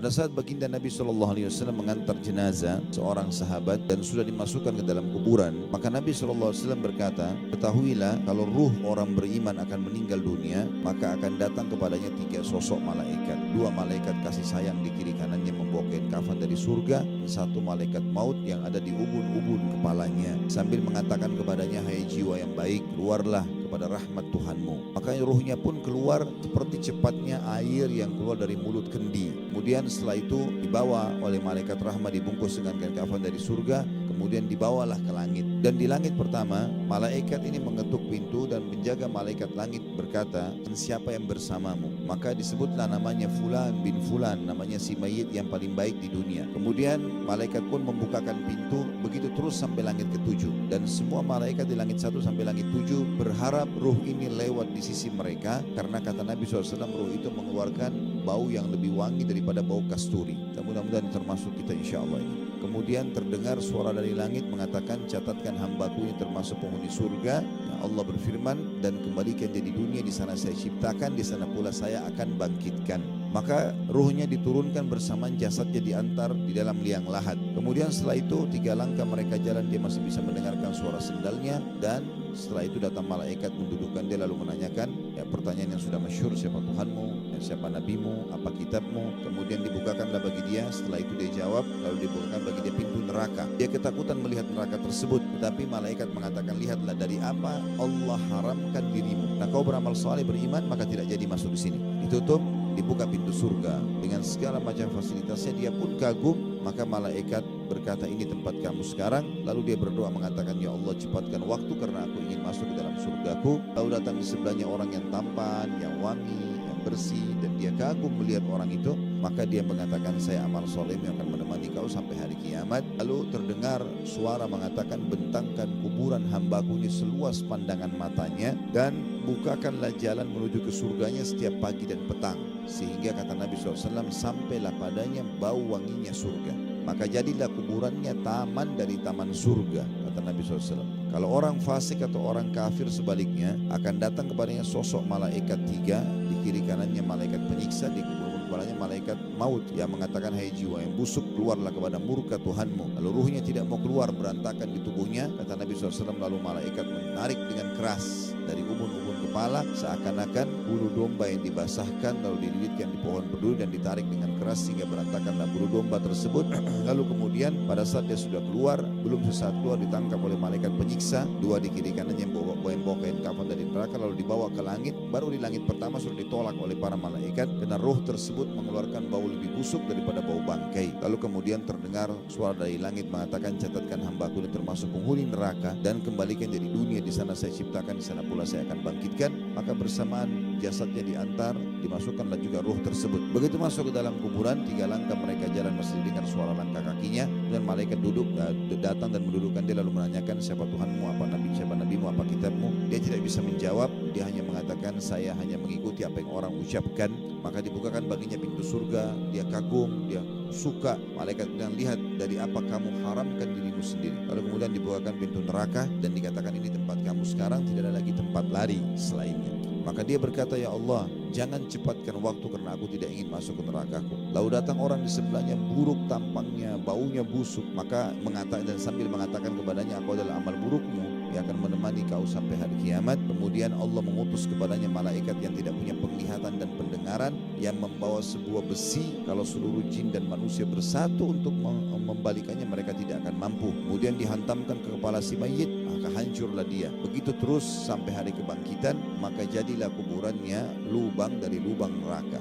Pada saat baginda Nabi SAW mengantar jenazah seorang sahabat dan sudah dimasukkan ke dalam kuburan, maka Nabi SAW berkata, ketahuilah kalau ruh orang beriman akan meninggal dunia, maka akan datang kepadanya 3 sosok malaikat. 2 malaikat kasih sayang di kiri kanannya membawa kain kafan dari surga, dan 1 malaikat maut yang ada di ubun-ubun kepalanya, sambil mengatakan kepadanya, hai jiwa yang baik, keluarlah kepada rahmat Tuhanmu. Maka ruhnya pun keluar seperti cepatnya air yang keluar dari mulut kendi. Kemudian setelah itu dibawa oleh malaikat rahmat, dibungkus dengan kain kafan dari surga, kemudian dibawalah ke langit. Dan di langit pertama, malaikat ini mengetuk pintu dan penjaga malaikat langit berkata, siapa yang bersamamu? Maka disebutlah namanya Fulan bin Fulan, namanya si mayit yang paling baik di dunia. Kemudian malaikat pun membukakan pintu, begitu terus sampai langit ke-7. Dan semua malaikat di langit 1 sampai langit 7 berharap ruh ini lewat di sisi mereka, karena kata Nabi SAW ruh itu mengeluarkan bau yang lebih wangi daripada bau kasturi. Dan mudah-mudahan termasuk kita insya Allah ini. Kemudian terdengar suara dari langit mengatakan, catatkan hambaku ini termasuk penghuni surga. Ya Allah berfirman, dan kembalikan dia di dunia, di sana saya ciptakan, di sana pula saya akan bangkitkan. Maka ruhnya diturunkan bersamaan jasadnya diantar di dalam liang lahat. Kemudian setelah itu 3 langkah mereka jalan, dia masih bisa mendengarkan suara sendalnya. Dan setelah itu datang malaikat mendudukkan dia lalu menanyakan pertanyaan yang sudah masyhur, siapa Tuhanmu, siapa nabimu, apa kitabmu. Kemudian dibukakanlah bagi dia. Setelah itu dia jawab, lalu dibukakan bagi dia pintu neraka. Dia ketakutan melihat neraka tersebut, tetapi malaikat mengatakan, lihatlah dari apa Allah haramkan dirimu. Nah, kau beramal saleh beriman, maka tidak jadi masuk di sini. Ditutup, dibuka pintu surga dengan segala macam fasilitasnya. Dia pun kagum. Maka malaikat berkata, ini tempat kamu sekarang. Lalu dia berdoa mengatakan, ya Allah cepatkan waktu karena aku ingin masuk ke dalam surgaku. Lalu datang di sebelahnya orang yang tampan, yang wangi, yang bersih, dan dia kagum melihat orang itu. Maka dia mengatakan, saya amal soleh yang akan menemani kau sampai hari kiamat. Lalu terdengar suara mengatakan, bentangkan kuburan hambaku ini seluas pandangan matanya, dan bukakanlah jalan menuju ke surganya setiap pagi dan petang. Sehingga kata Nabi SAW, sampailah padanya bau wanginya surga. Maka jadilah kuburannya taman dari taman surga, kata Nabi SAW. Kalau orang fasik atau orang kafir sebaliknya, akan datang kepadanya sosok malaikat 3, di kiri kanannya malaikat penyiksa, di kubur kepalanya malaikat maut yang mengatakan, hai jiwa yang busuk, keluarlah kepada murka Tuhanmu. Lalu ruhnya tidak mau keluar, berantakan di tubuhnya. Kata Nabi SAW, lalu malaikat menarik dengan keras dari ubun-ubun kepala, seakan-akan bulu domba yang dibasahkan lalu dililitkan di pohon berduri dan ditarik dengan keras sehingga berantakanlah bulu domba tersebut. Lalu kemudian pada saat dia sudah keluar, belum sesaat keluar ditangkap oleh malaikat penyiksa, 2 di kiri kanannya yang bawa kain kafan dari neraka, lalu dibawa ke langit. Baru di langit pertama sudah ditolak oleh para malaikat karena ruh tersebut mengeluarkan bau lebih busuk daripada bau bangkai. Lalu kemudian terdengar suara dari langit mengatakan, catatkan hambaku ini termasuk penghuni neraka, dan kembalikan dia di dunia, di sana saya ciptakan, di sana pula saya akan bangkitkan. Maka bersamaan jasadnya diantar, dimasukkanlah juga ruh tersebut. Begitu masuk ke dalam kuburan, 3 langkah mereka jalan masih didengar suara langkah kakinya, dan malaikat datang dan mendudukkan dia lalu menanyakan, siapa Tuhanmu, apa nabi, siapa nabimu, apa kitabmu. Dia tidak bisa menjawab, dia hanya mengatakan, saya hanya mengikuti apa yang orang ucapkan. Maka dibukakan baginya pintu surga, dia kagum, dia suka. Malaikat bilang, lihat dari apa kamu haramkan dirimu sendiri. Lalu kemudian dibukakan pintu neraka dan dikatakan, ini tempat kamu sekarang, tidak ada lagi tempat lari selainnya. Maka dia berkata, ya Allah, jangan cepatkan waktu karena aku tidak ingin masuk ke nerakaku. Lalu datang orang di sebelahnya, buruk tampangnya, baunya busuk. Maka mengatakan, dan sambil mengatakan kepadanya, aku adalah amal burukmu yang akan menemani kau sampai hari kiamat. Kemudian Allah mengutus kepadanya malaikat yang tidak punya penglihatan dan pendengaran, yang membawa sebuah besi. Kalau seluruh jin dan manusia bersatu untuk membalikannya, mereka tidak akan mampu. Kemudian dihantamkan ke kepala si mayit, maka hancurlah dia. Begitu terus sampai hari kebangkitan. Maka jadilah kuburannya lubang dari lubang neraka.